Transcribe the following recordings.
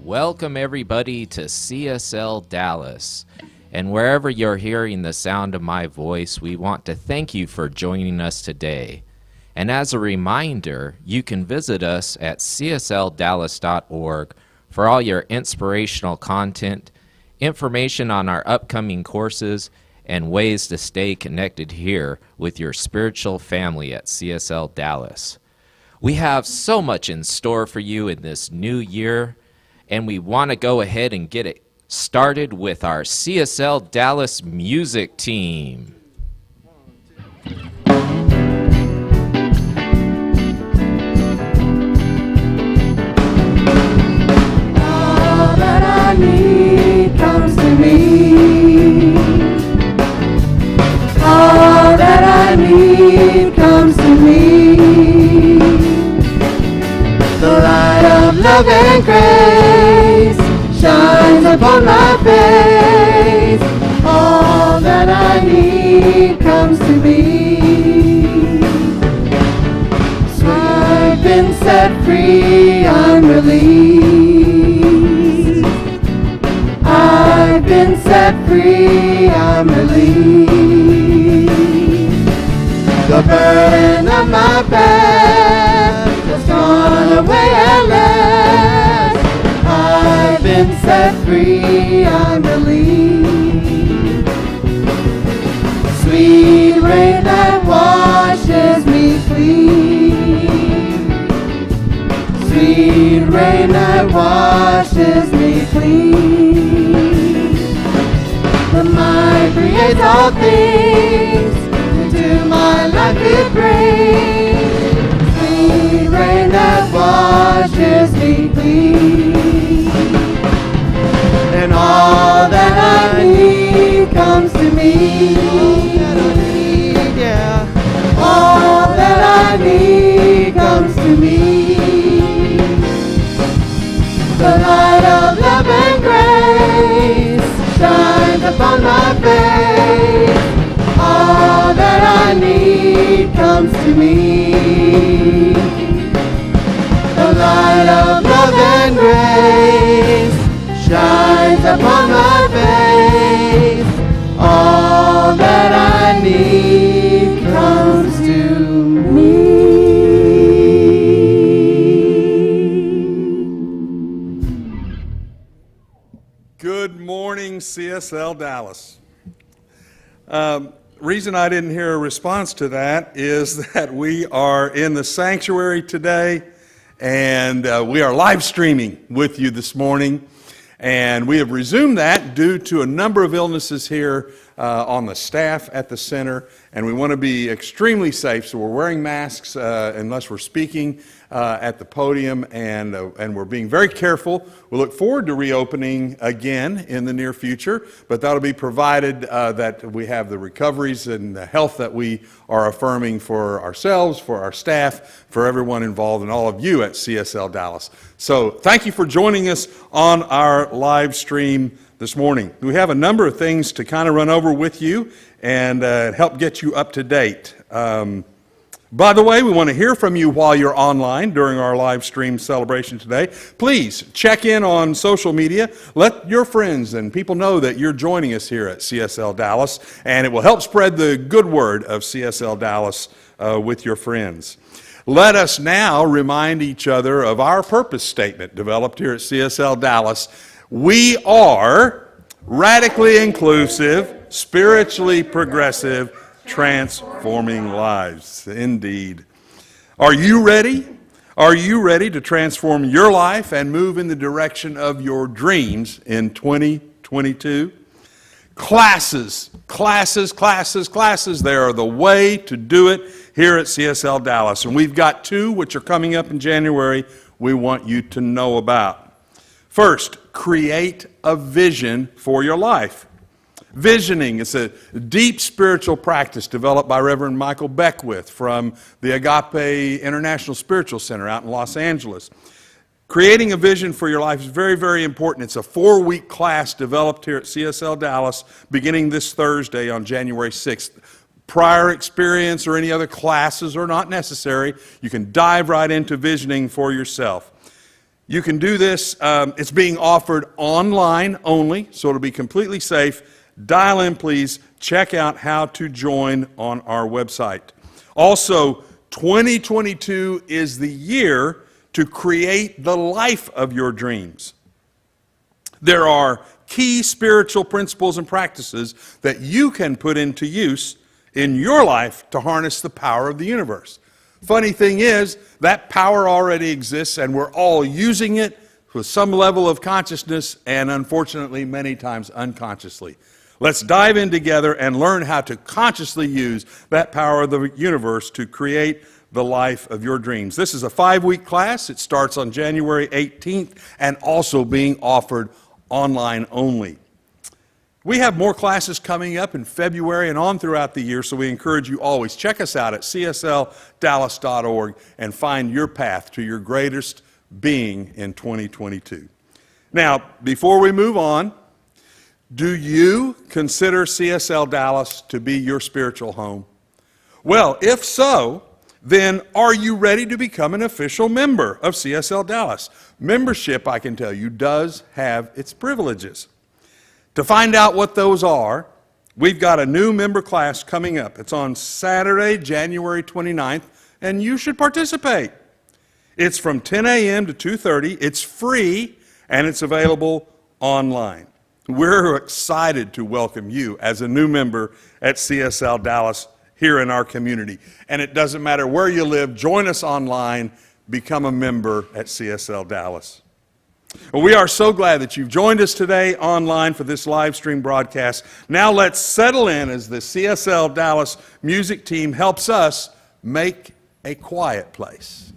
Welcome everybody to CSLDallas. And wherever you're hearing the sound of my voice, we want to thank you for joining us today. And as a reminder, you can visit us at CSLDallas.org for all your inspirational content, information on our upcoming courses, and ways to stay connected here with your spiritual family at CSL Dallas. We have so much in store for you in this new year, and we want to go ahead and get it started with our CSL Dallas music team. All that I need comes to me. All that I need comes to me. The light of love and grace shines upon my face. All that I need comes to me. So I've been set free, I'm released. I've been set free, I'm released. The burden of my past has gone away at last. I've been set free, I'm relieved. Sweet rain that washes me clean. Sweet rain that washes me clean. The mind creates all things, into my life it brings. Sweet rain that washes me clean. And all that I need comes to me. All that I need comes to me. The light of love and grace shines upon my face. All that I need comes to me. The light of love and grace shines upon my face. All that I need comes to me. Good morning, CSL Dallas. Reason I didn't hear a response to that is that we are in the sanctuary today, and we are live streaming with you this morning. And we have resumed that due to a number of illnesses here on the staff at the center, and we want to be extremely safe, so we're wearing masks unless we're speaking at the podium, and we're being very careful. We look forward to reopening again in the near future, but that'll be provided that we have the recoveries and the health that we are affirming for ourselves, for our staff, for everyone involved, and all of you at CSL Dallas. So thank you for joining us on our live stream this morning. We have a number of things to kind of run over with you and help get you up to date. By the way, we want to hear from you while you're online during our live stream celebration today. Please check in on social media. Let your friends and people know that you're joining us here at CSL Dallas, and it will help spread the good word of CSL Dallas with your friends. Let us now remind each other of our purpose statement developed here at CSL Dallas. We are radically inclusive, spiritually progressive, transforming lives. Indeed. Are you ready? Are you ready to transform your life and move in the direction of your dreams in 2022? Classes. They are the way to do it here at CSL Dallas. And we've got two which are coming up in January we want you to know about. First, create a vision for your life. Visioning is a deep spiritual practice developed by Reverend Michael Beckwith from the Agape International Spiritual Center out in Los Angeles. Creating a vision for your life is very, very important. It's a 4-week class developed here at CSL Dallas beginning this Thursday on January 6th. Prior experience or any other classes are not necessary. You can dive right into visioning for yourself. You can do this. It's being offered online only, so it'll be completely safe. Dial in, please. Check out how to join on our website. Also, 2022 is the year to create the life of your dreams. There are key spiritual principles and practices that you can put into use in your life to harness the power of the universe. Funny thing is, that power already exists, and we're all using it with some level of consciousness and, unfortunately, many times unconsciously. Let's dive in together and learn how to consciously use that power of the universe to create the life of your dreams. This is a 5-week class. It starts on January 18th and also being offered online only. We have more classes coming up in February and on throughout the year, so we encourage you always check us out at CSLDallas.org and find your path to your greatest being in 2022. Now, before we move on, do you consider CSL Dallas to be your spiritual home? Well, if so, then are you ready to become an official member of CSL Dallas? Membership, I can tell you, does have its privileges. To find out what those are, we've got a new member class coming up. It's on Saturday, January 29th, and you should participate. It's from 10 a.m. to 2:30. It's free, and it's available online. We're excited to welcome you as a new member at CSL Dallas here in our community. And it doesn't matter where you live, join us online, become a member at CSL Dallas. Well, we are so glad that you've joined us today online for this live stream broadcast. Now let's settle in as the CSL Dallas music team helps us make a quiet place.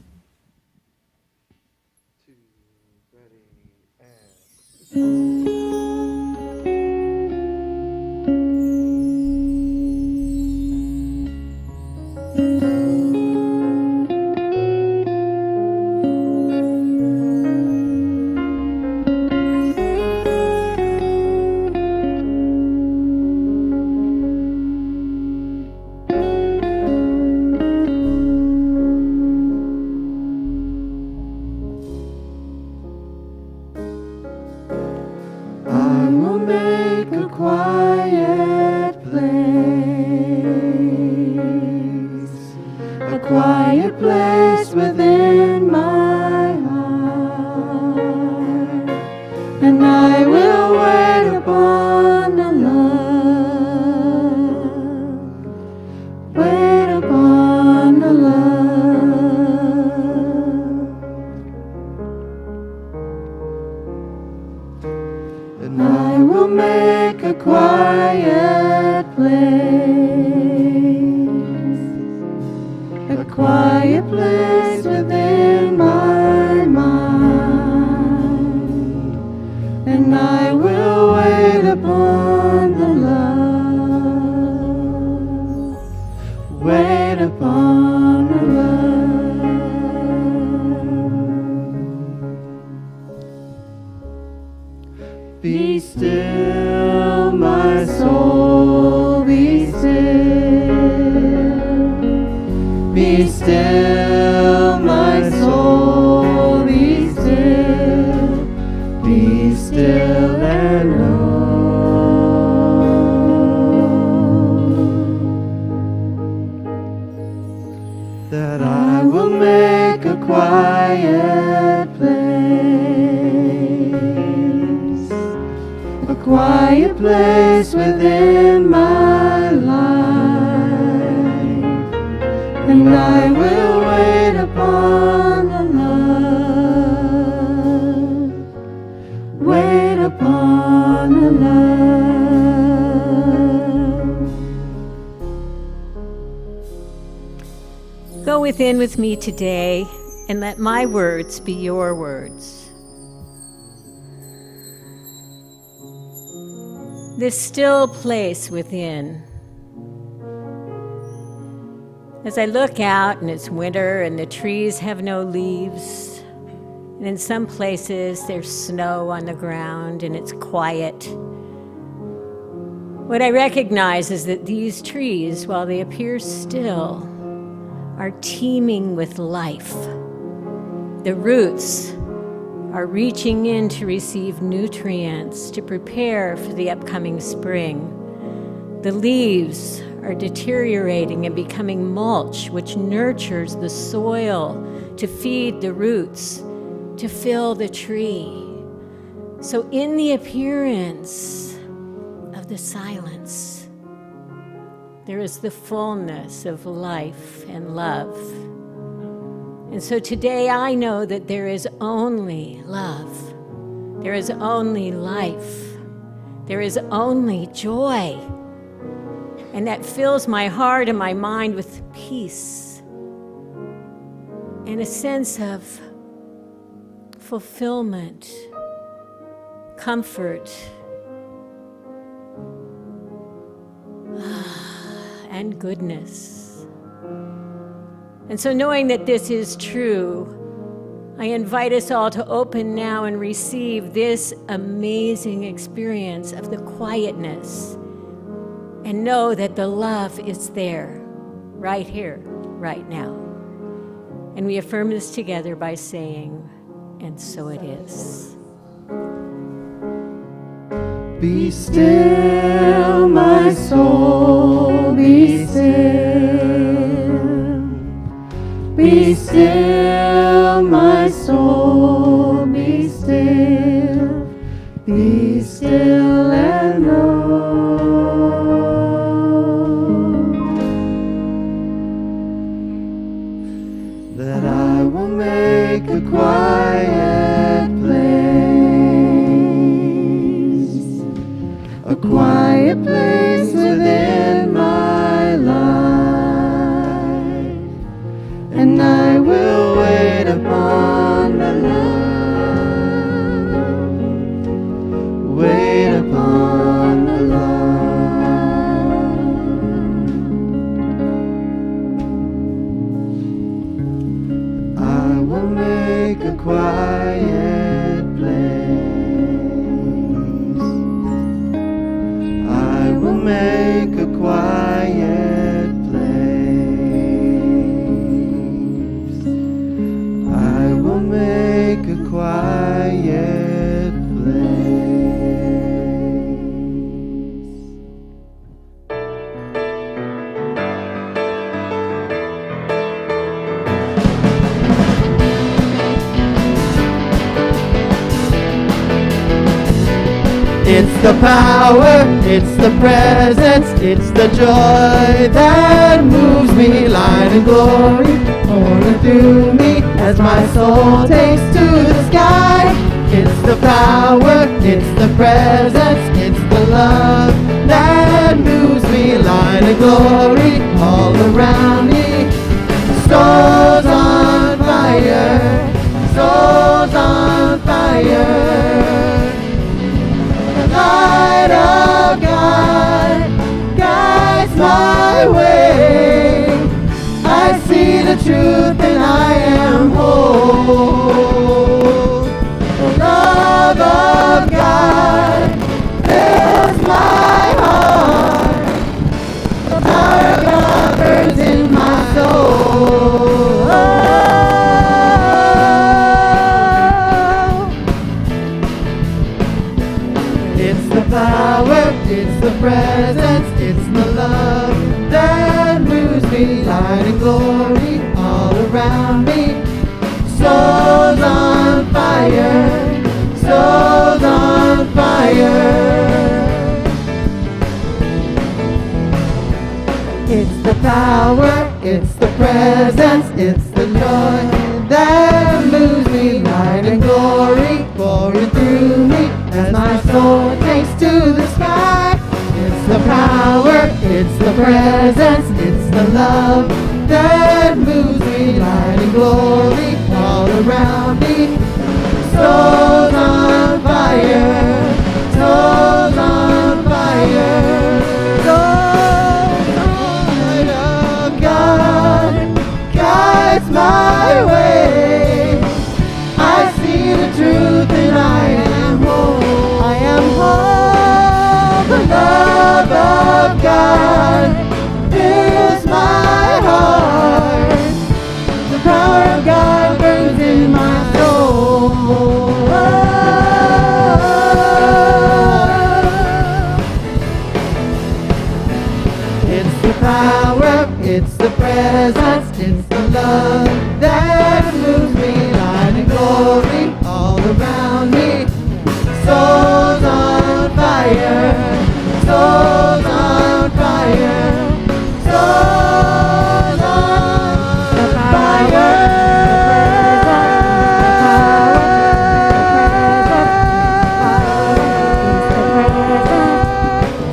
I will make a quiet place within my heart, and I will wait upon the love, wait upon the love, and I will make a quiet place within my mind, and I will wait upon the love, wait upon the love. Be still, my soul, be still. Be Be still, my soul, be still. Be still and know that I will make a quiet place within my life, and I will wait upon the love, wait upon the love. Go within with me today and let my words be your words. This still place within. As I look out and it's winter and the trees have no leaves, and in some places there's snow on the ground and it's quiet, what I recognize is that these trees, while they appear still, are teeming with life. The roots are reaching in to receive nutrients to prepare for the upcoming spring. The leaves are deteriorating and becoming mulch, which nurtures the soil to feed the roots, to fill the tree. So in the appearance of the silence, there is the fullness of life and love. And so today I know that there is only love. There is only life. There is only joy. And that fills my heart and my mind with peace and a sense of fulfillment, comfort, and goodness. And so knowing that this is true, I invite us all to open now and receive this amazing experience of the quietness and know that the love is there, right here, right now. And we affirm this together by saying, and so it is. Be still, my soul, be still. Be still, my soul, be still. Be still and know that I will make a quiet place within my life, and I will wait upon the love, wait upon the love. I will make a quiet place. I will make a quiet place. I will make a quiet place. It's the power, it's the presence, it's the joy that moves me, light and glory pouring through me as my soul takes to the sky. It's the power, it's the presence, it's the love that moves me, light and glory all around me. Souls on fire, souls on fire. Light of God guides my way. I see the truth and I am whole. The love of God fills my heart. The power of God burns in my soul. power, it's the presence, it's the love that moves me. Light and glory all around me. Souls on fire, souls on fire. It's the power, it's the presence, it's the joy that moves me. Light and glory pouring through me as my soul takes to the sky. It's the power, it's the presence, it's the love that moves me. Light and glory all around me. Souls on fire, souls on fire. Guides my way. I see the truth and I am whole. I am whole. The love of God fills my heart. The power of God burns in my soul. It's the power, it's the presence, it's the love that moves me. Light and glory all around me. Souls on fire, souls on fire, souls on fire.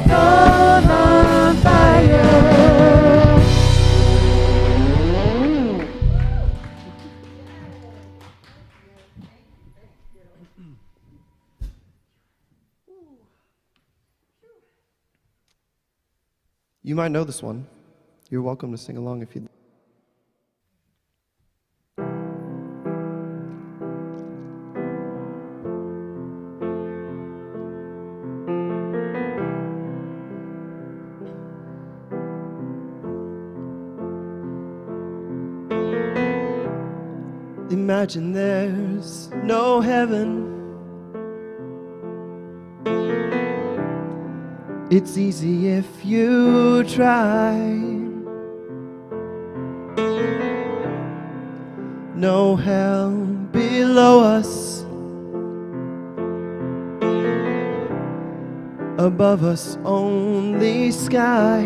Souls on fire. You might know this one. You're welcome to sing along if you'd. Imagine there's no heaven. It's easy if you try. No hell below us. Above us only sky.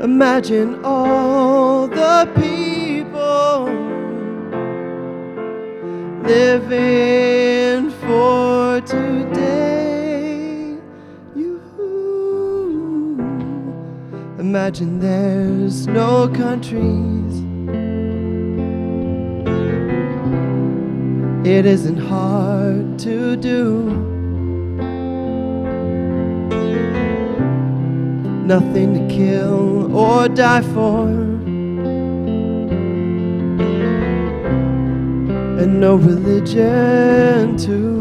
Imagine all the people living for today. You imagine there's no countries. It isn't hard to do. Nothing to kill or die for, and no religion too.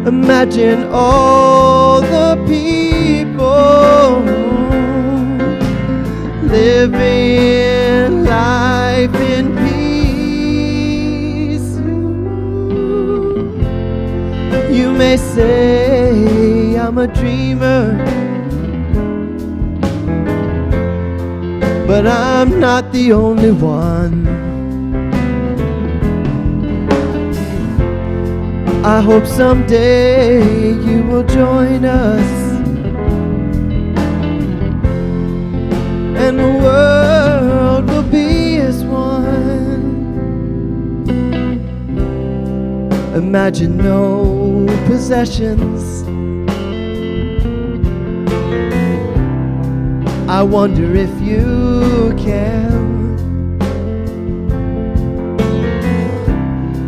Imagine all the people living life in peace. You may say I'm a dreamer, but I'm not the only one. I hope someday you will join us, and the world will be as one. Imagine no possessions. I wonder if you can.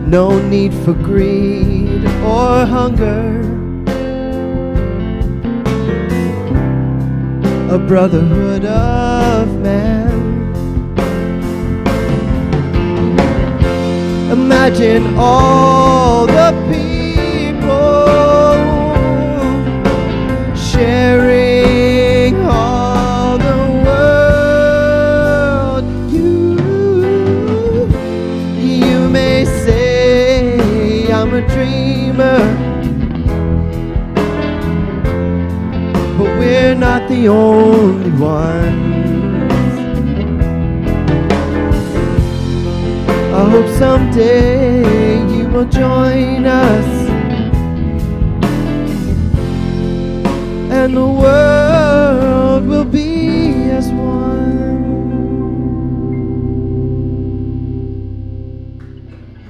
No need for greed or hunger. A brotherhood of man. Imagine all the people sharing all the world. You I'm a dreamer, but we're not the only ones. I hope someday you will join us, and the world will be as one.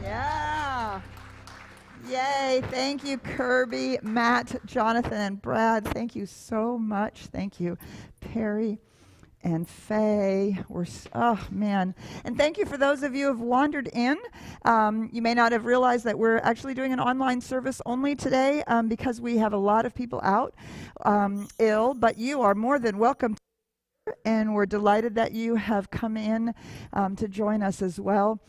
Yeah. Yay. Thank you, Kirby, Matt, Jonathan, and Brad. Thank you so much. Thank you, Perry and Faye. Oh, man. And thank you for those of you who have wandered in. You may not have realized that we're actually doing an online service only today because we have a lot of people out ill, but you are more than welcome. And we're delighted that you have come in to join us as well.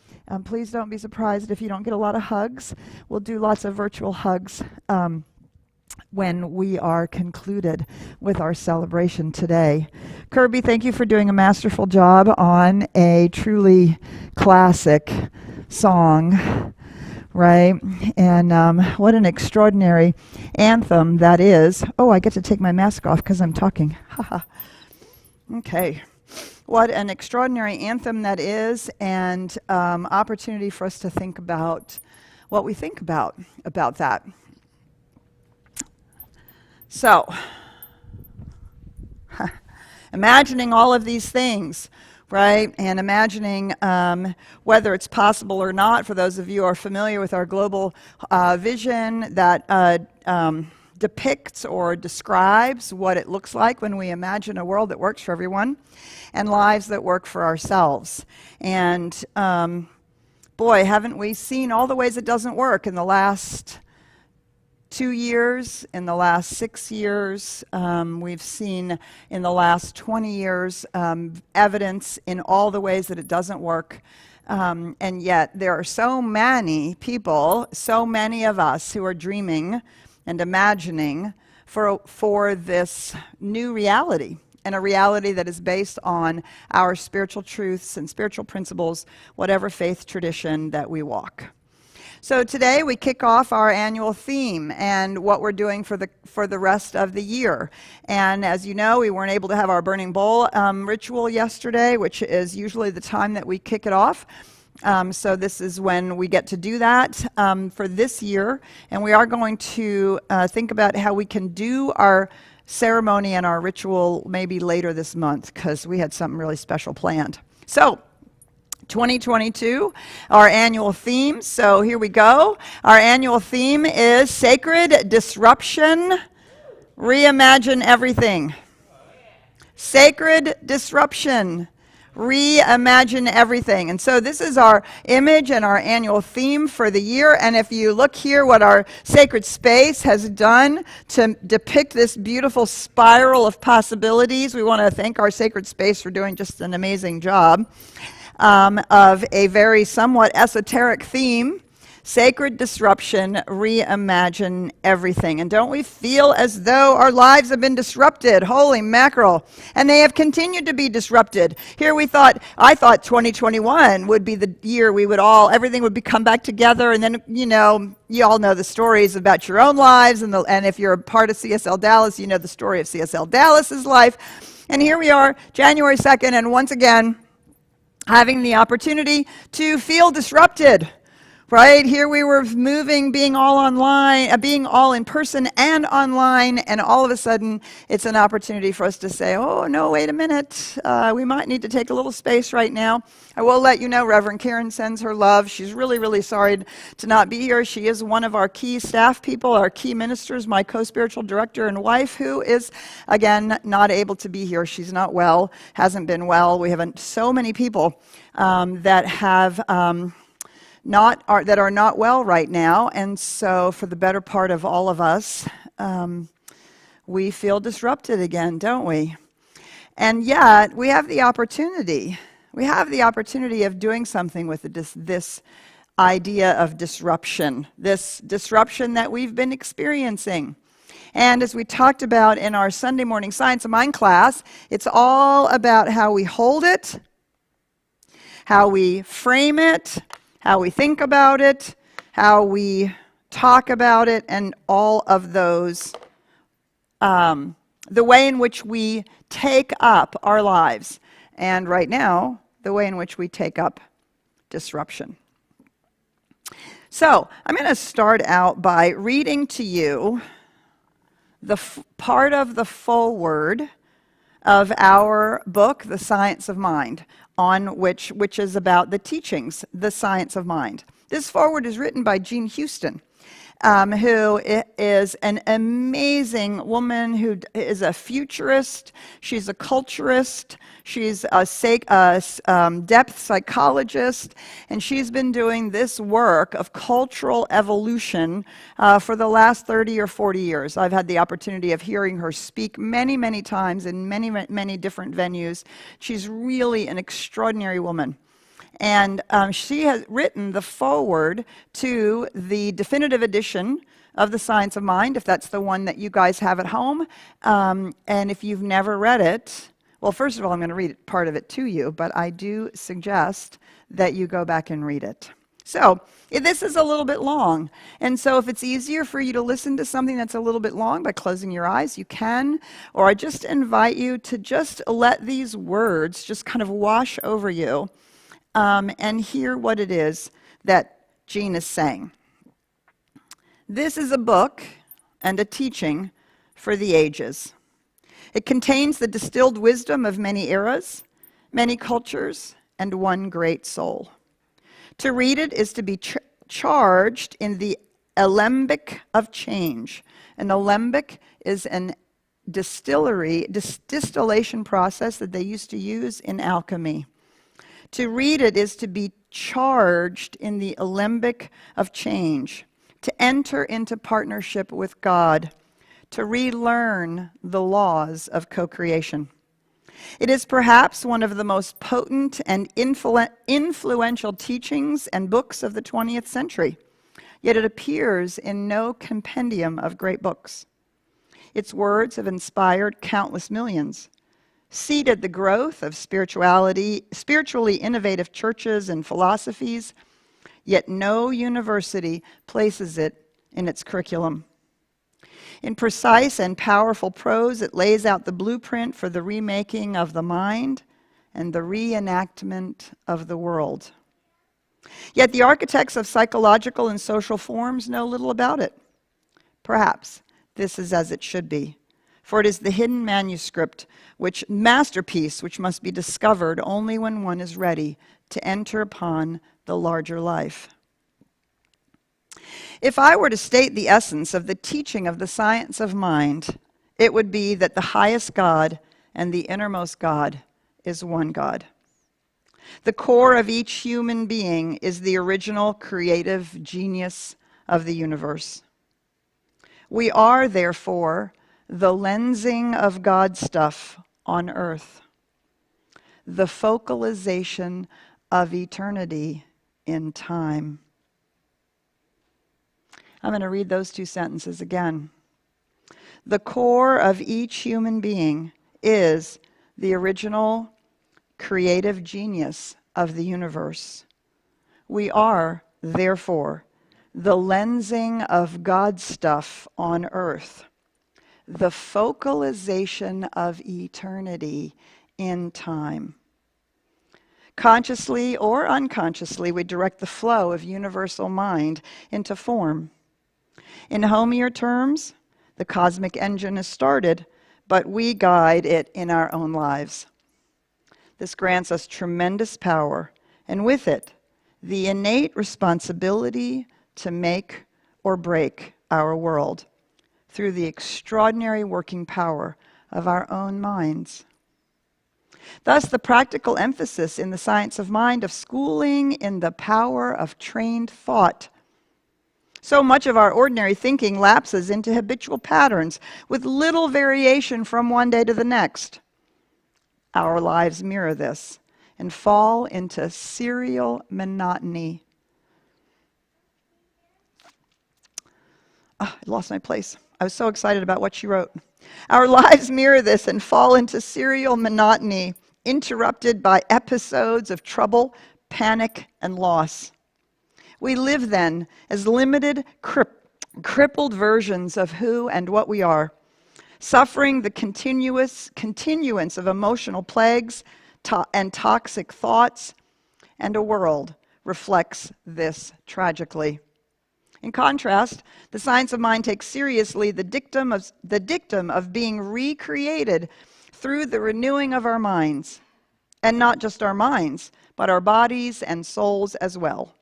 Please don't be surprised if you don't get a lot of hugs. We'll do lots of virtual hugs when we are concluded with our celebration today. Kirby, thank you for doing a masterful job on a truly classic song, right? And what an extraordinary anthem that is. Oh, I get to take my mask off because I'm talking. Haha. Okay. What an extraordinary anthem that is, and opportunity for us to think about what we think about that. So, imagining all of these things, right? And imagining whether it's possible or not, for those of you who are familiar with our global vision that depicts or describes what it looks like when we imagine a world that works for everyone and lives that work for ourselves. And boy, haven't we seen all the ways it doesn't work in the last 2 years, in the last 6 years. We've seen in the last 20 years evidence in all the ways that it doesn't work. And yet there are so many people, so many of us who are dreaming and imagining for this new reality, and a reality that is based on our spiritual truths and spiritual principles, whatever faith tradition that we walk. So today we kick off our annual theme and what we're doing for the rest of the year. And as you know, we weren't able to have our burning bowl ritual yesterday, which is usually the time that we kick it off. So this is when we get to do that for this year. And we are going to think about how we can do our ceremony and our ritual maybe later this month, because we had something really special planned. So 2022, our annual theme. So here we go. Our annual theme is Sacred Disruption, Reimagine Everything. Sacred Disruption, Reimagine Everything. And so this is our image and our annual theme for the year. And if you look here, what our sacred space has done to depict this beautiful spiral of possibilities, we want to thank our sacred space for doing just an amazing job of a very somewhat esoteric theme. Sacred Disruption, Reimagine Everything. And don't we feel as though our lives have been disrupted? Holy mackerel. And they have continued to be disrupted. Here I thought 2021 would be the year everything would come back together. And then, you all know the stories about your own lives. And if you're a part of CSLDallas, you know the story of CSLDallas's life. And here we are, January 2nd, and once again, having the opportunity to feel disrupted. Right? Here we were moving, being all online, being all in person and online, and all of a sudden it's an opportunity for us to say, oh, no, wait a minute. We might need to take a little space right now. I will let you know Reverend Karen sends her love. She's really, really sorry to not be here. She is one of our key staff people, our key ministers, my co-spiritual director and wife, who is, again, not able to be here. She's not well, hasn't been well. We have so many people that have... that are not well right now, and so for the better part of all of us, we feel disrupted again, don't we? And yet, we have the opportunity. We have the opportunity of doing something with this idea of disruption, this disruption that we've been experiencing. And as we talked about in our Sunday morning Science of Mind class, it's all about how we hold it, how we frame it, how we think about it, how we talk about it, and all of those, the way in which we take up our lives. And right now, the way in which we take up disruption. So, I'm going to start out by reading to you the part of the foreword of our book, The Science of Mind, on which is about the teachings, The Science of Mind. This foreword is written by Jean Houston, who is an amazing woman who is a futurist. She's a culturist. She's a depth psychologist, and she's been doing this work of cultural evolution for the last 30 or 40 years. I've had the opportunity of hearing her speak many, many times in many, many different venues. She's really an extraordinary woman. And she has written the foreword to the definitive edition of The Science of Mind, if that's the one that you guys have at home. And if you've never read it, well, first of all, I'm going to read part of it to you, but I do suggest that you go back and read it. So, this is a little bit long, and so if it's easier for you to listen to something that's a little bit long by closing your eyes, you can, or I just invite you to just let these words just kind of wash over you. And hear what it is that Jean is saying. This is a book and a teaching for the ages. It contains the distilled wisdom of many eras, many cultures, and one great soul. To read it is to be charged in the alembic of change. An alembic is an distillation process that they used to use in alchemy. To read it is to be charged in the alembic of change, to enter into partnership with God, to relearn the laws of co-creation. It is perhaps one of the most potent and influential teachings and books of the 20th century, yet it appears in no compendium of great books. Its words have inspired countless millions, seeded the growth of spiritually innovative churches and philosophies, yet no university places it in its curriculum. In precise and powerful prose, it lays out the blueprint for the remaking of the mind and the reenactment of the world. Yet the architects of psychological and social forms know little about it. Perhaps this is as it should be. For it is the hidden manuscript, masterpiece, which must be discovered only when one is ready to enter upon the larger life. If I were to state the essence of the teaching of the science of mind, it would be that the highest God and the innermost God is one God. The core of each human being is the original creative genius of the universe. We are, therefore, the lensing of God stuff on earth, the focalization of eternity in time. I'm going to read those two sentences again. The core of each human being is the original creative genius of the universe. We are, therefore, the lensing of God stuff on earth, the focalization of eternity in time. Consciously or unconsciously, we direct the flow of universal mind into form. In homier terms, the cosmic engine is started, but we guide it in our own lives. This grants us tremendous power, and with it, the innate responsibility to make or break our world through the extraordinary working power of our own minds. Thus, the practical emphasis in the science of mind of schooling in the power of trained thought. So much of our ordinary thinking lapses into habitual patterns with little variation from one day to the next. Our lives mirror this and fall into serial monotony. I lost my place. I was so excited about what she wrote. Our lives mirror this and fall into serial monotony, interrupted by episodes of trouble, panic, and loss. We live then as limited, crippled versions of who and what we are, suffering the continuance of emotional plagues and toxic thoughts, and a world reflects this tragically. In contrast, the science of mind takes seriously the dictum of being recreated through the renewing of our minds, and not just our minds, but our bodies and souls as well.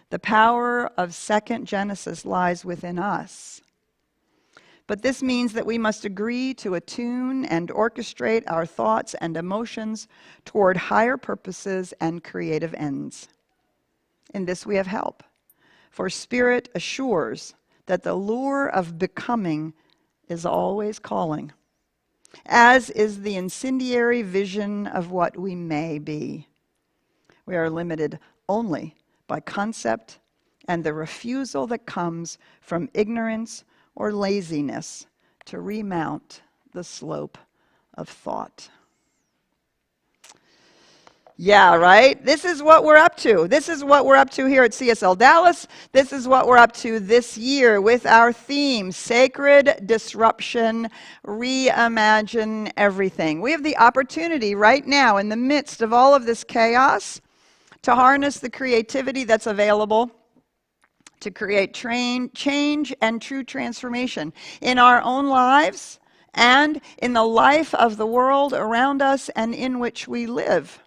The power of second Genesis lies within us. But this means that we must agree to attune and orchestrate our thoughts and emotions toward higher purposes and creative ends. In this we have help, for Spirit assures that the lure of becoming is always calling, as is the incendiary vision of what we may be. We are limited only by concept and the refusal that comes from ignorance or laziness to remount the slope of thought. Yeah, right? This is what we're up to. This is what we're up to here at CSL Dallas. This is what we're up to this year with our theme, Sacred Disruption, Reimagine Everything. We have the opportunity right now in the midst of all of this chaos to harness the creativity that's available to create change and true transformation in our own lives and in the life of the world around us and in which we live.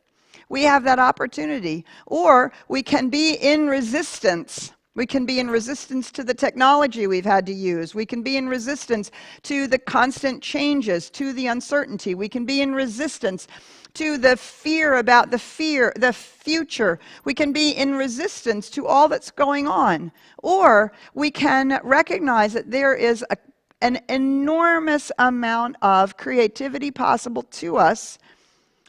We have that opportunity. Or we can be in resistance. We can be in resistance to the technology we've had to use. We can be in resistance to the constant changes, to the uncertainty. We can be in resistance to the fear about the future. We can be in resistance to all that's going on. Or we can recognize that there is an enormous amount of creativity possible to us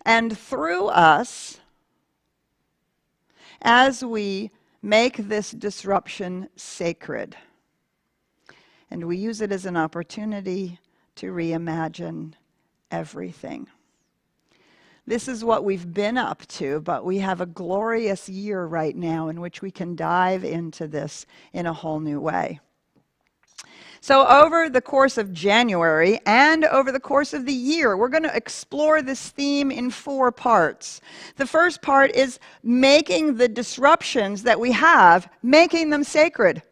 and through us as we make this disruption sacred. And we use it as an opportunity to reimagine everything. This is what we've been up to, but we have a glorious year right now in which we can dive into this in a whole new way. So over the course of January and over the course of the year, we're going to explore this theme in 4 parts. The first part is making the disruptions that we have, making them sacred.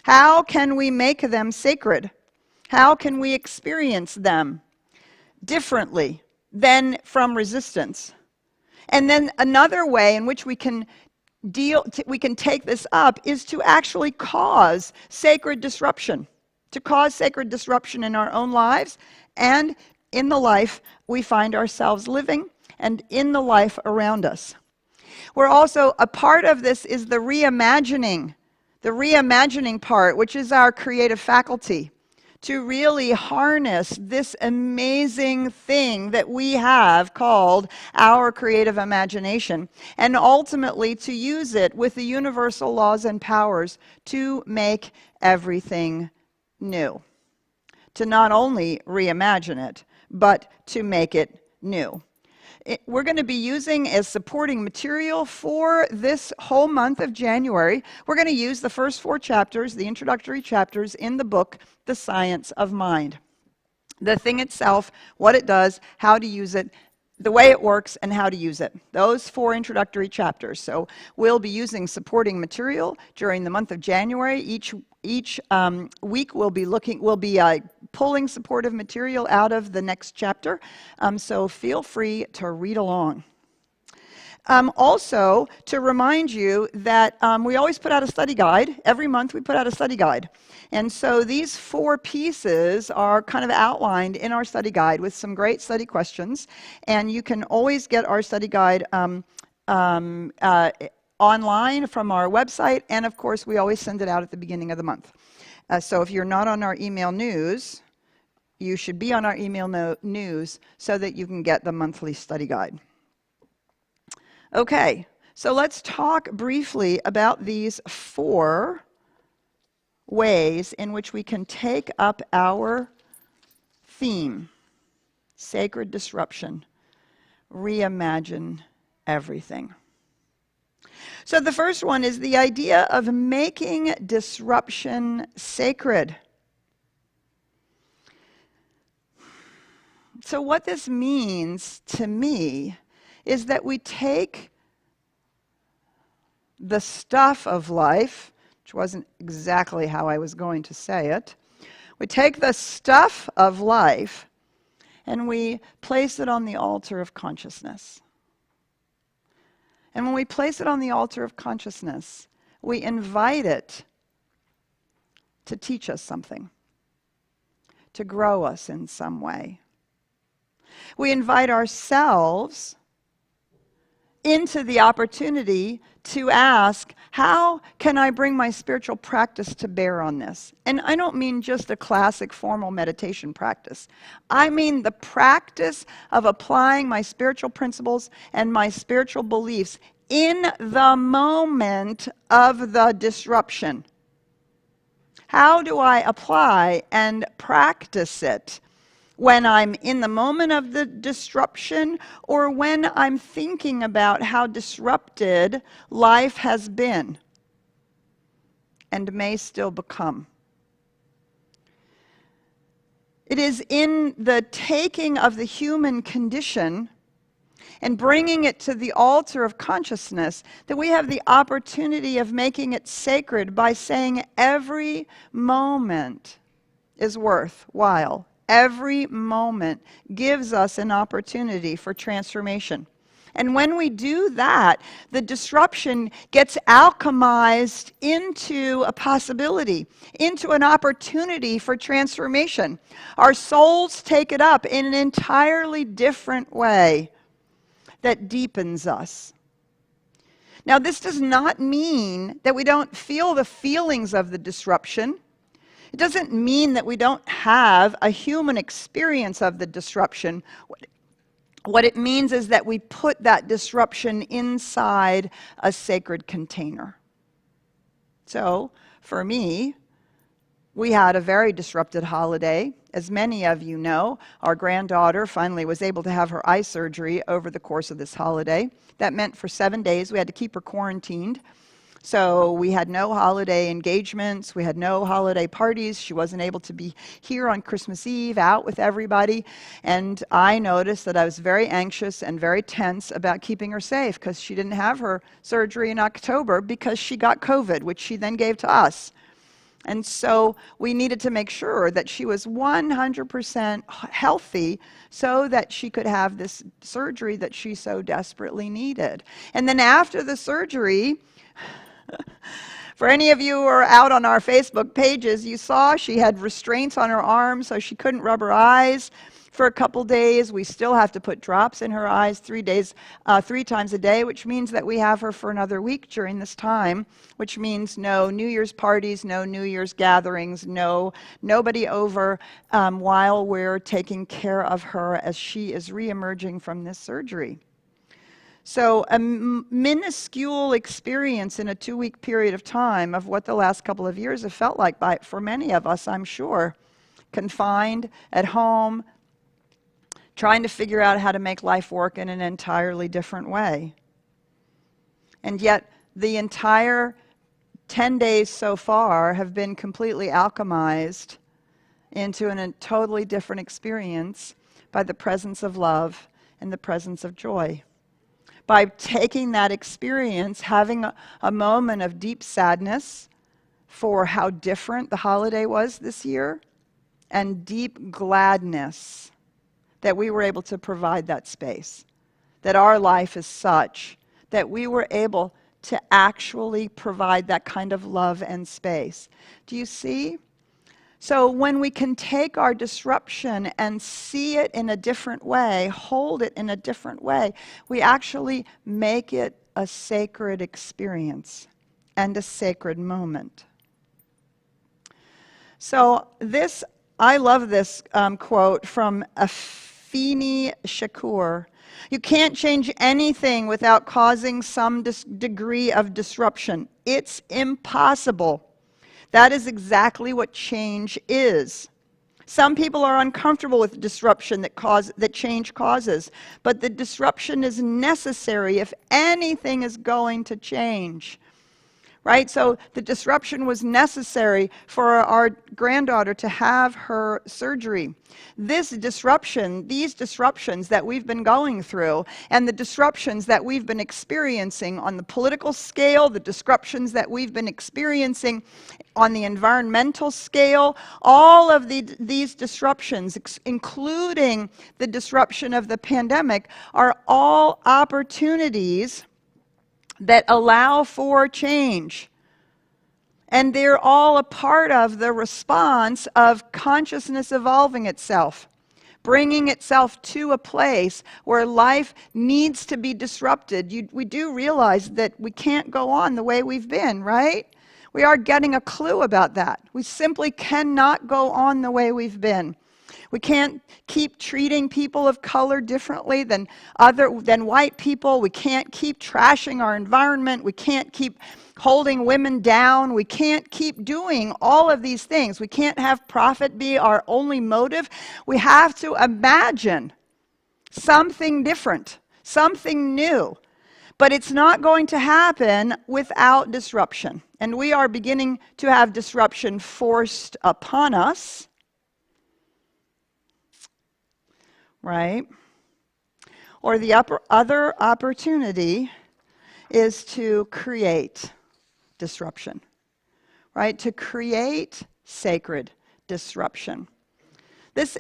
How can we make them sacred? How can we experience them differently than from resistance? And then another way in which we can take this up is to actually cause sacred disruption. To cause sacred disruption in our own lives and in the life we find ourselves living and in the life around us. We're also, a part of this is the reimagining part, which is our creative faculty, to really harness this amazing thing that we have called our creative imagination, and ultimately to use it with the universal laws and powers to make everything new. To not only reimagine it, but to make it new. We're going to be using as supporting material for this whole month of January, we're going to use the first 4 chapters, the introductory chapters in the book, The Science of Mind. The thing itself, what it does, how to use it, the way it works, and how to use it. Those 4 introductory chapters. So we'll be using supporting material during the month of January. Each week we'll be pulling supportive material out of the next chapter. So feel free to read along. Also, to remind you that we always put out a study guide. Every month we put out a study guide. And so these 4 pieces are kind of outlined in our study guide with some great study questions. And you can always get our study guide online from our website. And of course, we always send it out at the beginning of the month. So if you're not on our email news, you should be on our email news so that you can get the monthly study guide. Okay, so let's talk briefly about these 4 ways in which we can take up our theme, sacred disruption, reimagine everything. So the first one is the idea of making disruption sacred. So what this means to me is that we take the stuff of life, which wasn't exactly how I was going to say it. We take the stuff of life and we place it on the altar of consciousness. And when we place it on the altar of consciousness, we invite it to teach us something, to grow us in some way. We invite ourselves into the opportunity to ask, how can I bring my spiritual practice to bear on this? And I don't mean just a classic formal meditation practice. I mean the practice of applying my spiritual principles and my spiritual beliefs in the moment of the disruption. How do I apply and practice it? When I'm in the moment of the disruption, or when I'm thinking about how disrupted life has been and may still become. It is in the taking of the human condition and bringing it to the altar of consciousness that we have the opportunity of making it sacred by saying every moment is worthwhile. Every moment gives us an opportunity for transformation. And when we do that, the disruption gets alchemized into a possibility, into an opportunity for transformation. Our souls take it up in an entirely different way that deepens us. Now, this does not mean that we don't feel the feelings of the disruption. It doesn't mean that we don't have a human experience of the disruption. What it means is that we put that disruption inside a sacred container. So, for me, we had a very disrupted holiday. As many of you know, our granddaughter finally was able to have her eye surgery over the course of this holiday. That meant for 7 days we had to keep her quarantined. So we had no holiday engagements, we had no holiday parties. She wasn't able to be here on Christmas Eve, out with everybody. And I noticed that I was very anxious and very tense about keeping her safe because she didn't have her surgery in October because she got COVID, which she then gave to us. And so we needed to make sure that she was 100% healthy so that she could have this surgery that she so desperately needed. And then after the surgery, for any of you who are out on our Facebook pages, you saw she had restraints on her arms, so she couldn't rub her eyes for a couple days. We still have to put drops in her eyes 3 times a day, which means that we have her for another week during this time, which means no New Year's parties, no New Year's gatherings, nobody over while we're taking care of her as she is reemerging from this surgery. So a minuscule experience in a 2-week period of time of what the last couple of years have felt like for many of us, I'm sure. Confined, at home, trying to figure out how to make life work in an entirely different way. And yet the entire 10 days so far have been completely alchemized into a totally different experience by the presence of love and the presence of joy. By taking that experience, having a moment of deep sadness for how different the holiday was this year, and deep gladness that we were able to provide that space, that our life is such that we were able to actually provide that kind of love and space. Do you see? So when we can take our disruption and see it in a different way, hold it in a different way, we actually make it a sacred experience and a sacred moment. So I love this quote from Afeni Shakur. You can't change anything without causing some degree of disruption. It's impossible. That is exactly what change is. Some people are uncomfortable with disruption that change causes, but the disruption is necessary if anything is going to change. Right? So the disruption was necessary for our granddaughter to have her surgery. These disruptions that we've been going through, and the disruptions that we've been experiencing on the political scale, the disruptions that we've been experiencing on the environmental scale, all of these disruptions, including the disruption of the pandemic, are all opportunities that allow for change. And they're all a part of the response of consciousness evolving itself, bringing itself to a place where life needs to be disrupted. We do realize that we can't go on the way we've been, right? We are getting a clue about that. We simply cannot go on the way we've been. We can't keep treating people of color differently than white people. We can't keep trashing our environment. We can't keep holding women down. We can't keep doing all of these things. We can't have profit be our only motive. We have to imagine something different, something new. But it's not going to happen without disruption. And we are beginning to have disruption forced upon us. Right? Or the other opportunity is to create disruption, right? To create sacred disruption.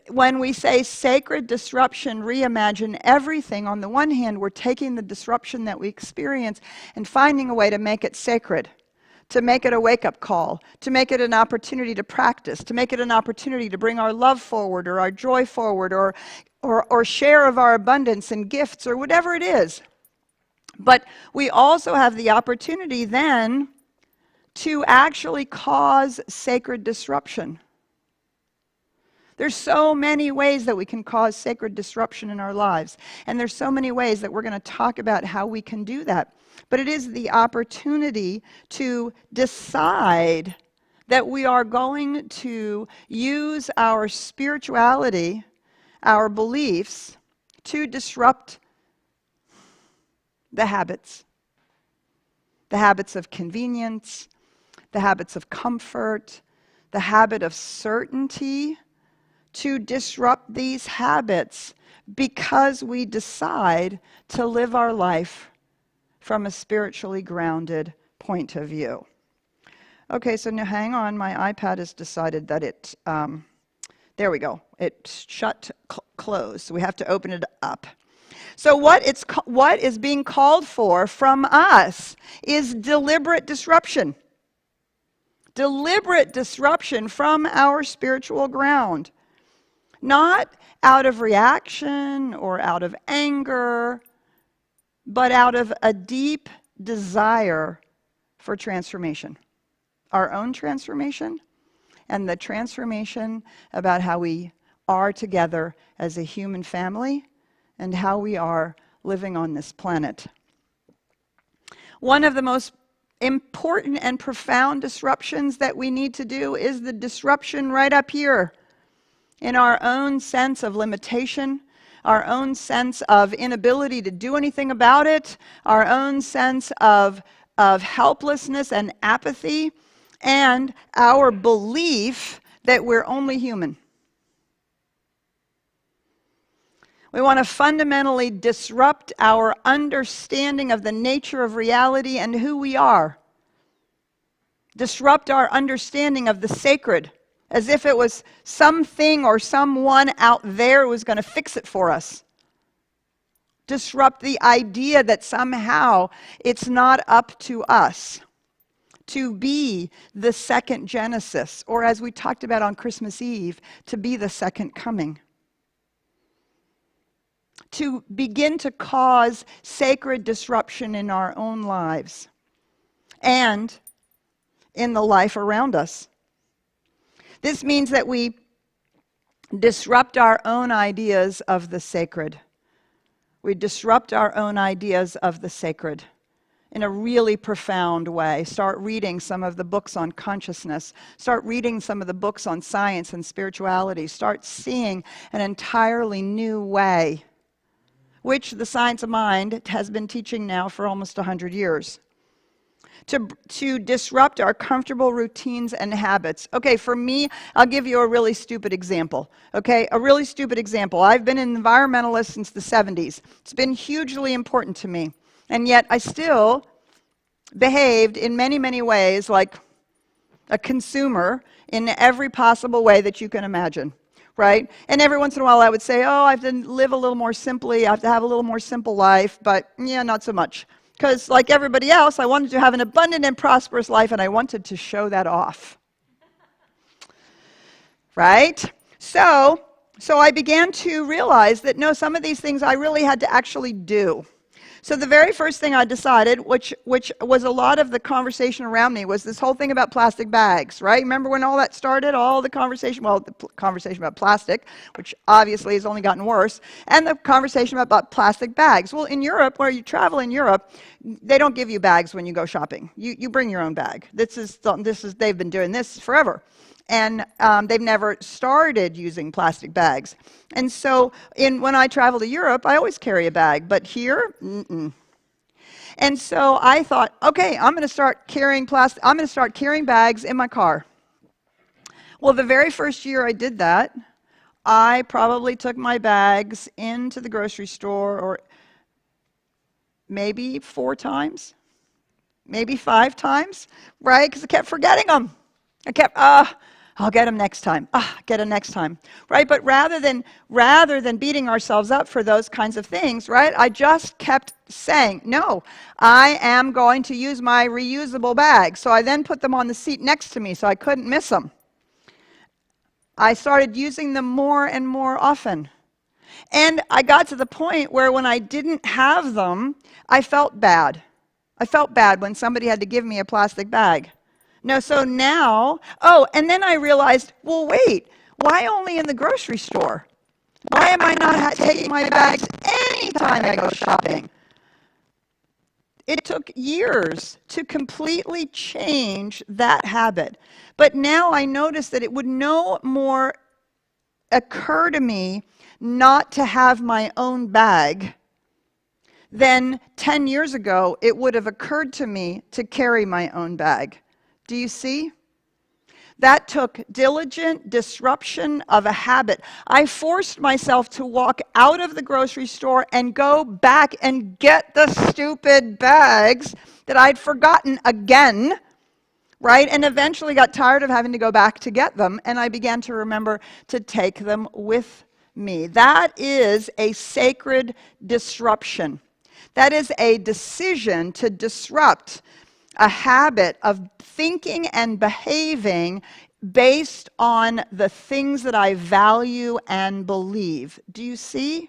When we say sacred disruption, reimagine everything, on the one hand, we're taking the disruption that we experience and finding a way to make it sacred, to make it a wake-up call, to make it an opportunity to practice, to make it an opportunity to bring our love forward or our joy forward or share of our abundance and gifts or whatever it is. But we also have the opportunity then to actually cause sacred disruption. There's so many ways that we can cause sacred disruption in our lives. And there's so many ways that we're going to talk about how we can do that. But it is the opportunity to decide that we are going to use our spirituality, our beliefs, to disrupt the habits of convenience, the habits of comfort, the habit of certainty, to disrupt these habits because we decide to live our life from a spiritually grounded point of view. Okay, so now hang on, my iPad has decided that there we go. It shut closed, so we have to open it up. So what is being called for from us is deliberate disruption. Deliberate disruption from our spiritual ground. Not out of reaction or out of anger, but out of a deep desire for transformation. Our own transformation and the transformation about how we are together as a human family and how we are living on this planet. One of the most important and profound disruptions that we need to do is the disruption right up here in our own sense of limitation, our own sense of inability to do anything about it, our own sense of helplessness and apathy, and our belief that we're only human. We want to fundamentally disrupt our understanding of the nature of reality and who we are. Disrupt our understanding of the sacred, as if it was something or someone out there who was going to fix it for us. Disrupt the idea that somehow it's not up to us to be the second Genesis, or as we talked about on Christmas Eve, to be the second coming. To begin to cause sacred disruption in our own lives and in the life around us. This means that we disrupt our own ideas of the sacred. We disrupt our own ideas of the sacred in a really profound way. Start reading some of the books on consciousness. Start reading some of the books on science and spirituality. Start seeing an entirely new way, which the science of mind has been teaching now for almost 100 years. To disrupt our comfortable routines and habits. Okay, for me, I'll give you a really stupid example. Okay, a really stupid example. I've been an environmentalist since the 70s. It's been hugely important to me. And yet I still behaved in many, many ways like a consumer in every possible way that you can imagine, right? And every once in a while I would say, oh, I have to live a little more simply, I have to have a little more simple life, but yeah, not so much. Because like everybody else, I wanted to have an abundant and prosperous life, and I wanted to show that off. Right? So I began to realize that no, some of these things I really had to actually do. So the very first thing I decided, which was a lot of the conversation around me, was this whole thing about plastic bags, right? Remember when all that started, all the conversation, well, the conversation about plastic, which obviously has only gotten worse, and the conversation about plastic bags. Well, in Europe, where you travel in Europe, they don't give you bags when you go shopping. You bring your own bag. They've been doing this forever. And they've never started using plastic bags. And so when I travel to Europe, I always carry a bag, but here, mm-mm. And so I thought, okay, I'm going to start carrying bags in my car. Well, the very first year I did that, I probably took my bags into the grocery store, or maybe 4 times, maybe 5 times, right? Because I kept forgetting them. I kept, I'll get them next time. Get them next time, right? But rather than beating ourselves up for those kinds of things, right? I just kept saying, no, I am going to use my reusable bag. So I then put them on the seat next to me so I couldn't miss them. I started using them more and more often. And I got to the point where when I didn't have them, I felt bad. I felt bad when somebody had to give me a plastic bag. No, so now, and then I realized, well, wait, why only in the grocery store? Why am I not taking my bags anytime I go shopping? It took years to completely change that habit. But now I notice that it would no more occur to me not to have my own bag than 10 years ago it would have occurred to me to carry my own bag. Do you see? That took diligent disruption of a habit. I forced myself to walk out of the grocery store and go back and get the stupid bags that I'd forgotten again, right? And eventually got tired of having to go back to get them, and I began to remember to take them with me. That is a sacred disruption. That is a decision to disrupt a habit of thinking and behaving based on the things that I value and believe. Do you see?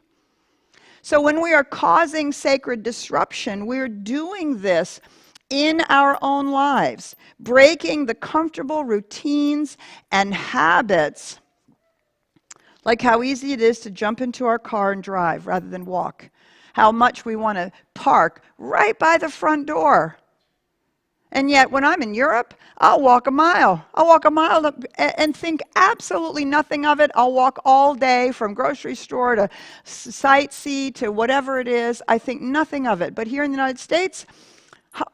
So when we are causing sacred disruption, we're doing this in our own lives, breaking the comfortable routines and habits, like how easy it is to jump into our car and drive rather than walk, how much we want to park right by the front door. And yet, when I'm in Europe, I'll walk a mile. I'll walk a mile and think absolutely nothing of it. I'll walk all day from grocery store to sightsee to whatever it is. I think nothing of it. But here in the United States,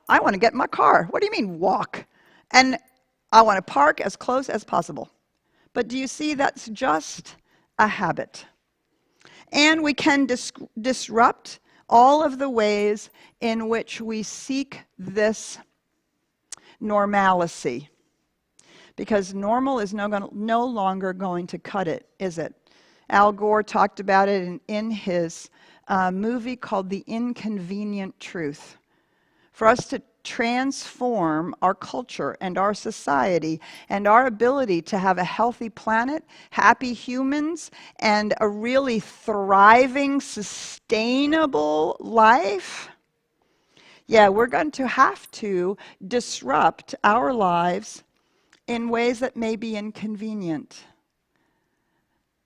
I want to get in my car. What do you mean walk? And I want to park as close as possible. But do you see, that's just a habit. And we can disrupt all of the ways in which we seek this normalcy, because normal is no longer going to cut it, is it? Al Gore talked about it in his movie called The Inconvenient Truth. For us to transform our culture and our society and our ability to have a healthy planet, happy humans, and a really thriving, sustainable life, yeah, we're going to have to disrupt our lives in ways that may be inconvenient,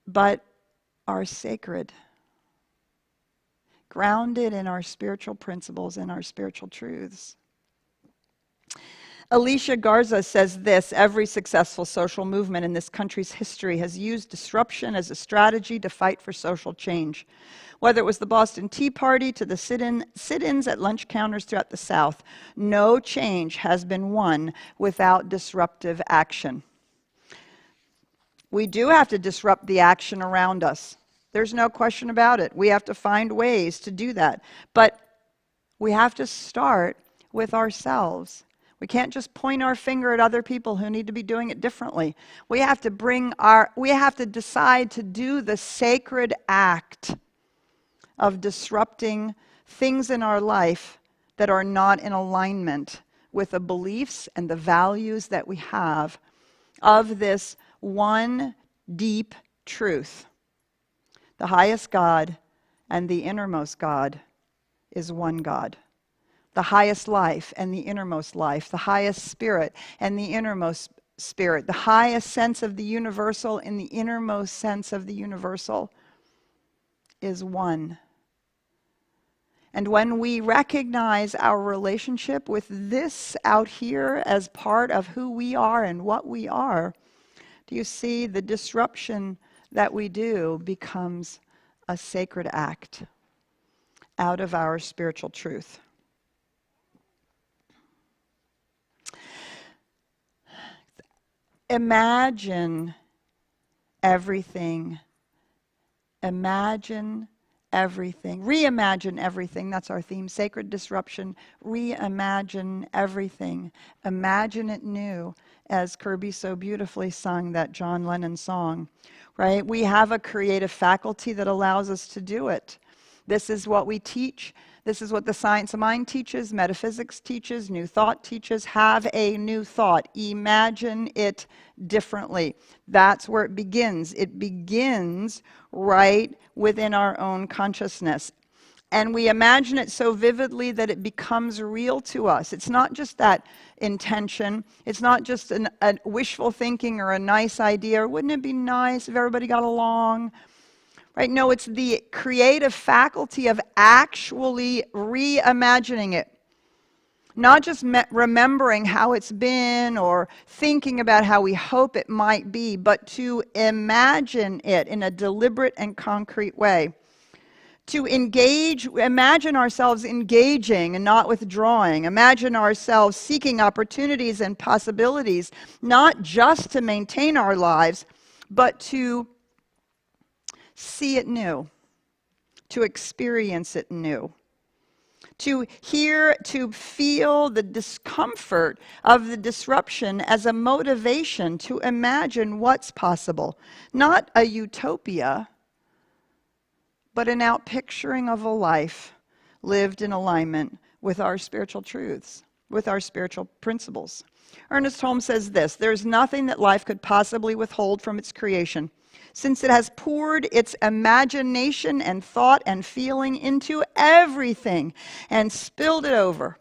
but are sacred. grounded in our spiritual principles and our spiritual truths. Alicia Garza says this: every successful social movement in this country's history has used disruption as a strategy to fight for social change. Whether it was the Boston Tea Party to the sit-ins at lunch counters throughout the South, no change has been won without disruptive action. We do have to disrupt the action around us. There's no question about it. We have to find ways to do that. But we have to start with ourselves. We can't just point our finger at other people who need to be doing it differently. We have to decide to do the sacred act of disrupting things in our life that are not in alignment with the beliefs and the values that we have of this one deep truth. The highest God and the innermost God is one God. The highest life and the innermost life, the highest spirit and the innermost spirit, the highest sense of the universal and the innermost sense of the universal is one. And when we recognize our relationship with this out here as part of who we are and what we are, do you see the disruption that we do becomes a sacred act out of our spiritual truth? Imagine everything. Imagine everything. Reimagine everything. That's our theme. Sacred disruption. Reimagine everything. Imagine it new, as Kirby so beautifully sung that John Lennon song. Right? We have a creative faculty that allows us to do it. This is what we teach. This is what the science of mind teaches, metaphysics teaches, new thought teaches. Have a new thought. Imagine it differently. That's where it begins. It begins right within our own consciousness. And we imagine it so vividly that it becomes real to us. It's not just that intention. It's not just a wishful thinking or a nice idea. Or wouldn't it be nice if everybody got along? Right? No, it's the creative faculty of actually reimagining it. Not just remembering how it's been or thinking about how we hope it might be, but to imagine it in a deliberate and concrete way. To engage, imagine ourselves engaging and not withdrawing. Imagine ourselves seeking opportunities and possibilities, not just to maintain our lives, but to see it new, to experience it new, to hear, to feel the discomfort of the disruption as a motivation to imagine what's possible. Not a utopia, but an outpicturing of a life lived in alignment with our spiritual truths, with our spiritual principles. Ernest Holmes says this: "There's nothing that life could possibly withhold from its creation, since it has poured its imagination and thought and feeling into everything and spilled it over.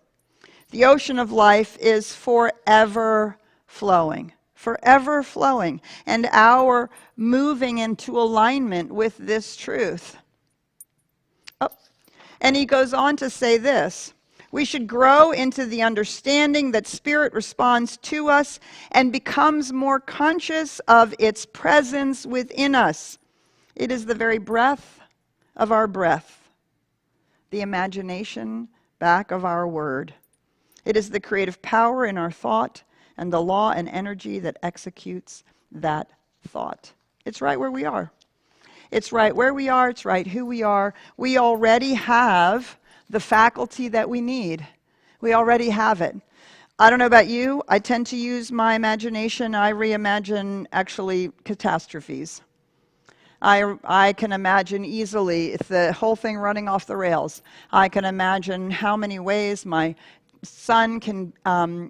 The ocean of life is forever flowing, and our moving into alignment with this truth." Oh. And he goes on to say this: "We should grow into the understanding that spirit responds to us and becomes more conscious of its presence within us. It is the very breath of our breath, the imagination back of our word. It is the creative power in our thought and the law and energy that executes that thought." It's right where we are. It's right where we are. It's right who we are. We already have the faculty that we need. We already have it. I don't know about you. I tend to use my imagination. I reimagine actually catastrophes. I can imagine easily if the whole thing running off the rails. I can imagine how many ways my son can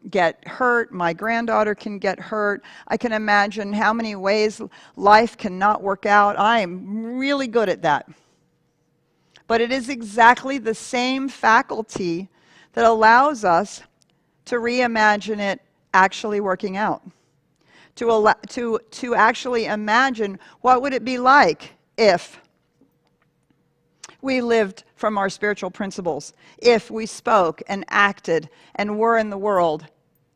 get hurt, my granddaughter can get hurt. I can imagine how many ways life cannot work out. I am really good at that. But it is exactly the same faculty that allows us to reimagine it actually working out. To actually imagine what would it be like if. we lived from our spiritual principles, if we spoke and acted and were in the world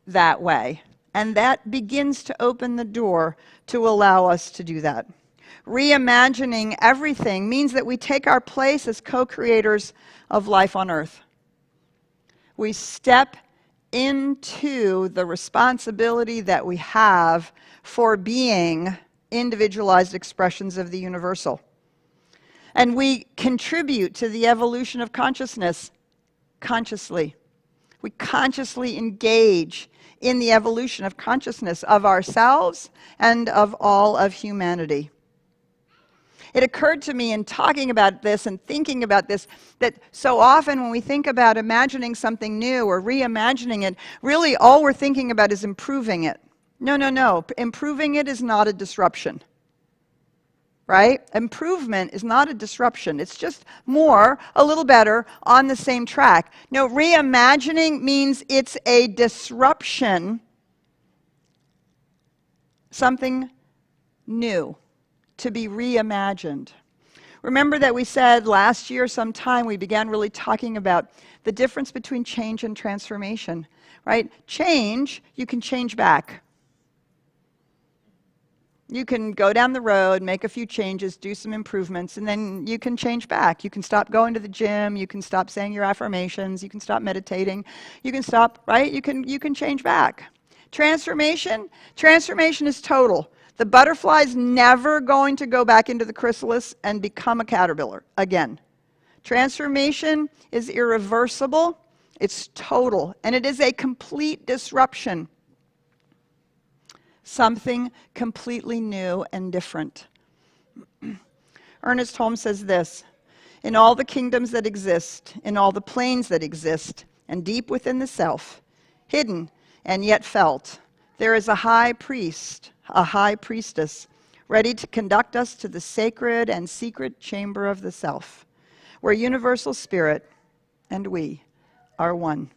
that way. And that begins to open the door to allow us to do that. Reimagining everything means that we take our place as co-creators of life on earth. We step into the responsibility that we have for being individualized expressions of the universal. And we contribute to the evolution of consciousness consciously. We consciously engage in the evolution of consciousness of ourselves and of all of humanity. It occurred to me in talking about this and thinking about this that so often when we think about imagining something new or reimagining it, really all we're thinking about is improving it. No. Improving it is not a disruption. Right? Improvement is not a disruption. It's just more, a little better, on the same track. No, reimagining means it's a disruption, something new, to be reimagined. Remember that we said last year sometime we began really talking about the difference between change and transformation, right? Change, you can change back. You can go down the road, make a few changes, do some improvements, and then you can change back. You can stop going to the gym, you can stop saying your affirmations, you can stop meditating, you can stop, right? You can change back. Transformation is total. The butterfly's never going to go back into the chrysalis and become a caterpillar again. Transformation is irreversible, it's total, and it is a complete disruption. Something completely new and different. Ernest Holmes says this, in all the kingdoms that exist, in all the planes that exist, and deep within the self, hidden and yet felt, there is a high priest, a high priestess, ready to conduct us to the sacred and secret chamber of the self, where universal spirit and we are one.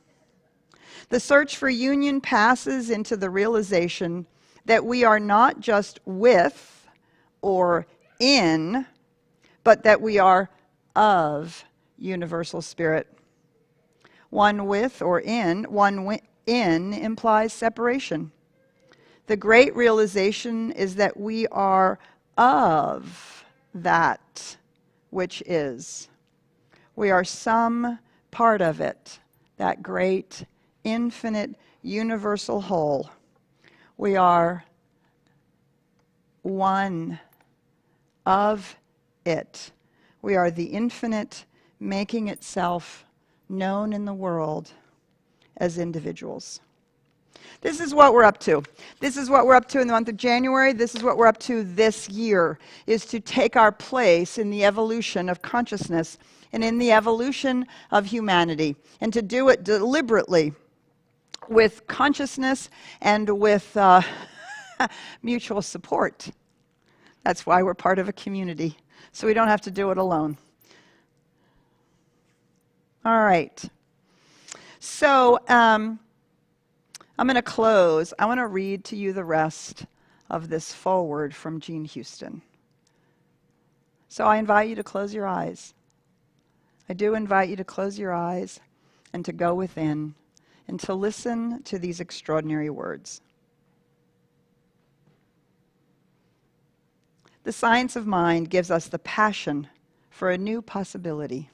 The search for union passes into the realization that we are not just with or in, but that we are of universal spirit. One with or in, in implies separation. The great realization is that we are of that which is. We are some part of it, that great, infinite, universal whole. We are one of it. We are the infinite making itself known in the world as individuals. This is what we're up to. This is what we're up to in the month of January. This is what we're up to this year, is to take our place in the evolution of consciousness and in the evolution of humanity, and to do it deliberately, with consciousness and with mutual support. That's why we're part of a community, so we don't have to do it alone. All right. So I'm going to close. I want to read to you the rest of this foreword from Jean Houston. So I invite you to close your eyes. I do invite you to close your eyes and to go within and to listen to these extraordinary words. The science of mind gives us the passion for a new possibility,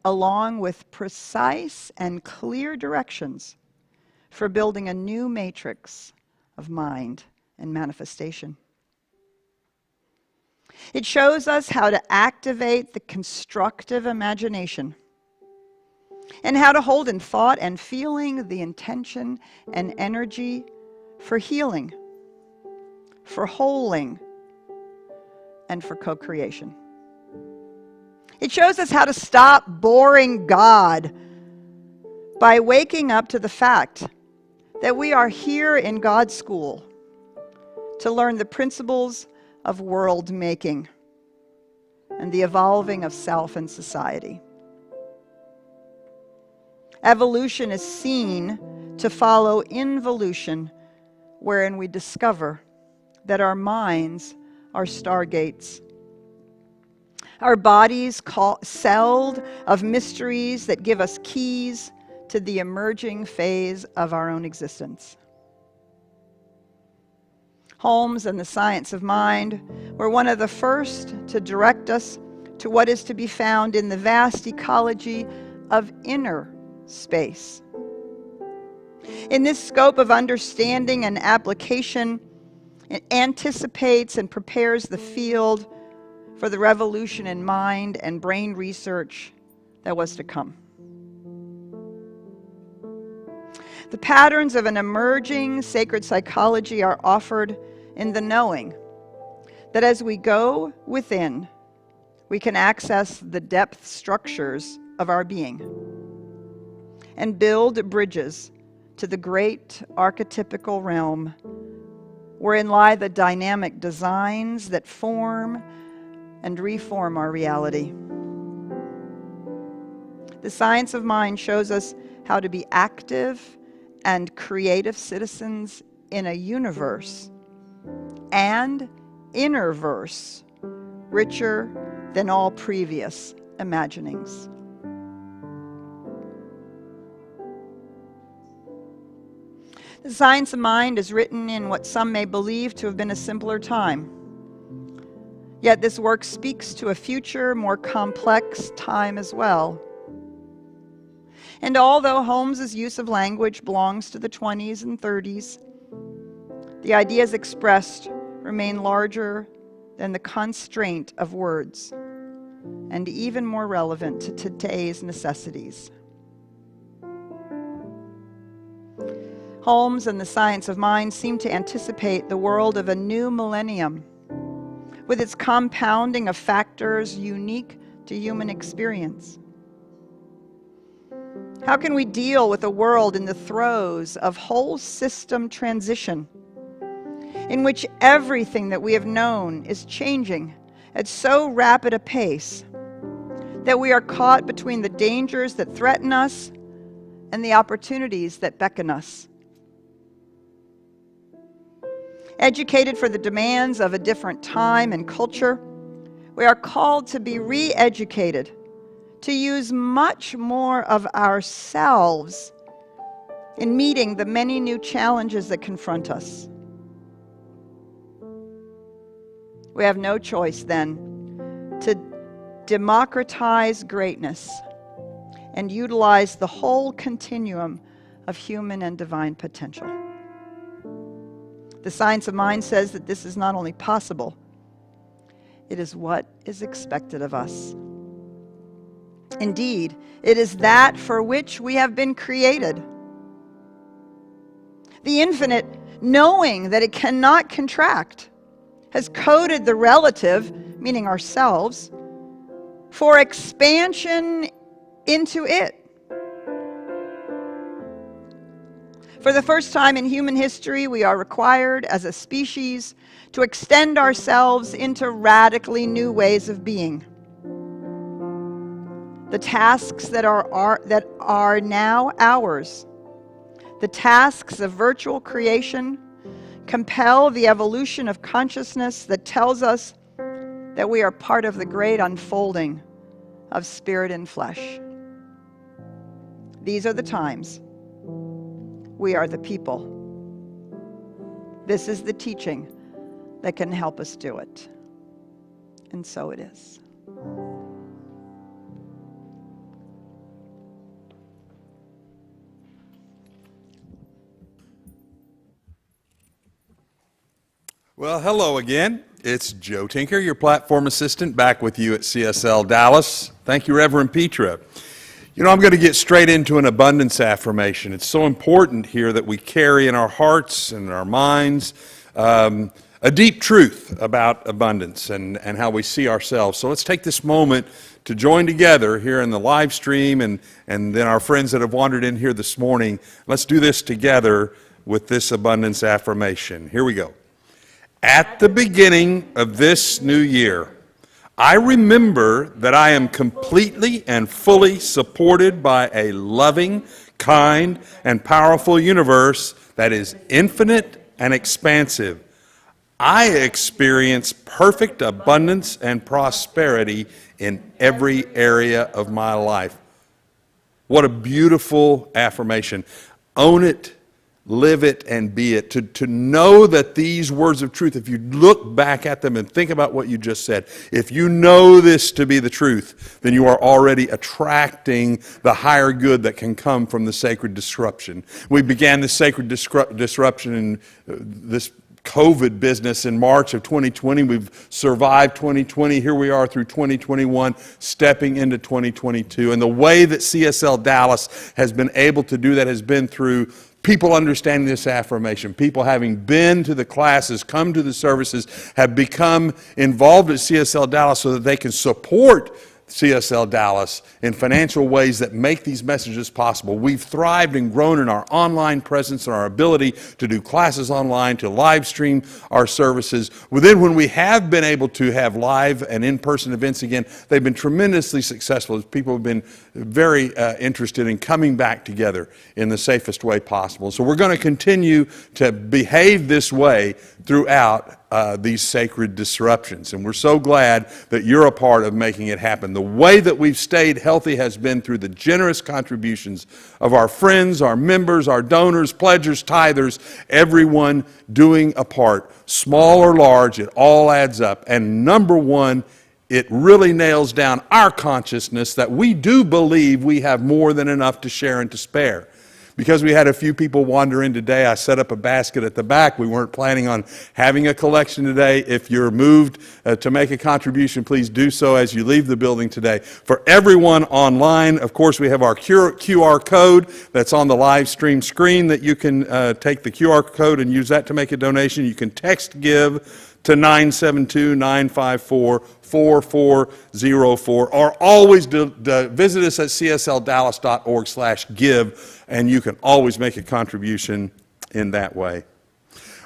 along with precise and clear directions for building a new matrix of mind and manifestation. It shows us how to activate the constructive imagination and how to hold in thought and feeling the intention and energy for healing, for wholing, and for co-creation. It shows us how to stop boring God by waking up to the fact that we are here in God's school to learn the principles of world making and the evolving of self and society. Evolution is seen to follow involution, wherein we discover that our minds are stargates. Our bodies celled of mysteries that give us keys to the emerging phase of our own existence. Holmes and the Science of Mind were one of the first to direct us to what is to be found in the vast ecology of inner space. In this scope of understanding and application, it anticipates and prepares the field for the revolution in mind and brain research that was to come. The patterns of an emerging sacred psychology are offered in the knowing that as we go within, we can access the depth structures of our being and build bridges to the great archetypical realm wherein lie the dynamic designs that form and reform our reality. The Science of Mind shows us how to be active and creative citizens in a universe and innerverse richer than all previous imaginings. The Science of Mind is written in what some may believe to have been a simpler time. Yet this work speaks to a future, more complex time as well. And although Holmes's use of language belongs to the 20s and 30s, the ideas expressed remain larger than the constraint of words and even more relevant to today's necessities. Holmes and the Science of Mind seem to anticipate the world of a new millennium with its compounding of factors unique to human experience. How can we deal with a world in the throes of whole system transition, in which everything that we have known is changing at so rapid a pace that we are caught between the dangers that threaten us and the opportunities that beckon us? Educated for the demands of a different time and culture, we are called to be re-educated, to use much more of ourselves in meeting the many new challenges that confront us. We have no choice then to democratize greatness and utilize the whole continuum of human and divine potential. The Science of Mind says that this is not only possible, it is what is expected of us. Indeed, it is that for which we have been created. The infinite, knowing that it cannot contract, has coded the relative, meaning ourselves, for expansion into it. For the first time in human history, we are required as a species to extend ourselves into radically new ways of being. The tasks that are now ours, the tasks of virtual creation, compel the evolution of consciousness that tells us that we are part of the great unfolding of spirit and flesh. These are the times. We are the people. This is the teaching that can help us do it. And so it is. Well, hello again. It's Joe Tinker, your platform assistant, back with you at CSLDallas. Thank you, Reverend Petra. You know, I'm going to get straight into an abundance affirmation. It's so important here that we carry in our hearts and our minds a deep truth about abundance and how we see ourselves. So let's take this moment to join together here in the live stream and then our friends that have wandered in here this morning. Let's do this together with this abundance affirmation. Here we go. At the beginning of this new year, I remember that I am completely and fully supported by a loving, kind, and powerful universe that is infinite and expansive. I experience perfect abundance and prosperity in every area of my life. What a beautiful affirmation. Own it, live it, and be it. To know that these words of truth, if you look back at them and think about what you just said, if you know this to be the truth, then you are already attracting the higher good that can come from the sacred disruption. We began the sacred disruption in this COVID business in March of 2020. We've survived 2020. Here we are through 2021, stepping into 2022. And the way that CSL Dallas has been able to do that has been through people understanding this affirmation, people having been to the classes, come to the services, have become involved at CSL Dallas so that they can support CSL Dallas in financial ways that make these messages possible. We've thrived and grown in our online presence and our ability to do classes online, to live stream our services. Well, then when we have been able to have live and in-person events again, they've been tremendously successful. People have been very interested in coming back together in the safest way possible. So we're going to continue to behave this way throughout these sacred disruptions. And we're so glad that you're a part of making it happen. The way that we've stayed healthy has been through the generous contributions of our friends, our members, our donors, pledgers, tithers, everyone doing a part. Small or large, it all adds up. And number one, it really nails down our consciousness that we do believe we have more than enough to share and to spare. Because we had a few people wander in today, I set up a basket at the back. We weren't planning on having a collection today. If you're moved to make a contribution, please do so as you leave the building today. For everyone online, of course, we have our QR code that's on the live stream screen that you can take the QR code and use that to make a donation. You can text GIVE to 972-954-4404, or always visit us at csldallas.org/give, and you can always make a contribution in that way.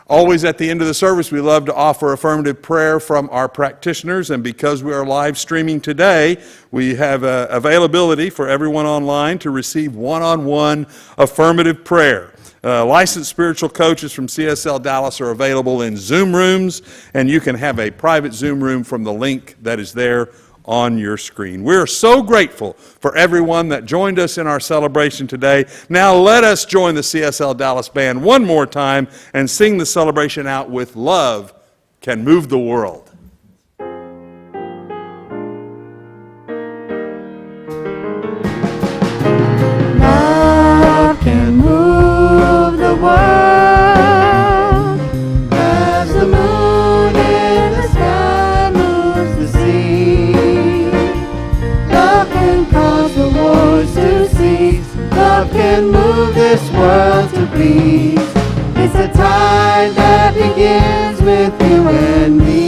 Always at the end of the service, we love to offer affirmative prayer from our practitioners, and because we are live streaming today, we have availability for everyone online to receive one-on-one affirmative prayer. Licensed spiritual coaches from CSL Dallas are available in Zoom rooms, and you can have a private Zoom room from the link that is there on your screen. We're so grateful for everyone that joined us in our celebration today. Now let us join the CSL Dallas Band one more time and sing the celebration out with Love Can Move the World. Love can move the world as the moon in the sky moves the sea. Love can cause the wars to cease. Love can move this world to peace. It's a tide that begins with you and me.